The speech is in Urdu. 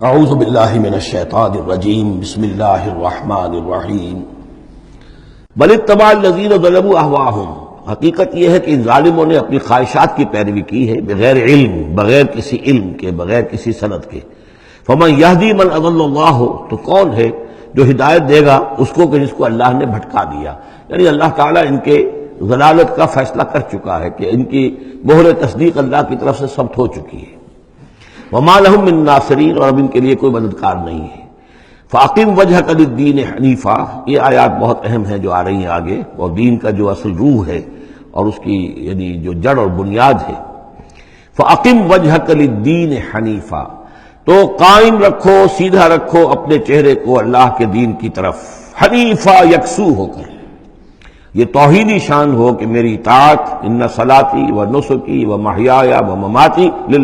اعوذ باللہ من الشیطان الرجیم بسم اللہ الرحمن الرحیم بل اتبع الذین ظلموا اہواءہم، حقیقت یہ ہے کہ ان ظالموں نے اپنی خواہشات کی پیروی کی ہے بغیر علم، بغیر کسی علم کے، بغیر کسی سند کے۔ فمن یہدی من اضل اللہ، تو کون ہے جو ہدایت دے گا اس کو کہ جس کو اللہ نے بھٹکا دیا؟ یعنی اللہ تعالیٰ ان کے ضلالت کا فیصلہ کر چکا ہے کہ ان کی مہر تصدیق اللہ کی طرف سے ثبت ہو چکی ہے۔ وما لهم من ناصرین، اور اب ان کے لیے کوئی مددگار نہیں ہے۔ فاقم وجہک للدین حنیفا، یہ آیات بہت اہم ہیں جو آ رہی ہیں آگے، اور دین کا جو اصل روح ہے اور اس کی یعنی جو جڑ اور بنیاد ہے۔ فاقم وجہک للدین حنیفا، تو قائم رکھو، سیدھا رکھو اپنے چہرے کو اللہ کے دین کی طرف، حنیفا، یکسو ہو کر۔ یہ توحیدی شان ہو کہ میری اطاعت، ان صلاتی و نسکی و محیایا و مماتی للہ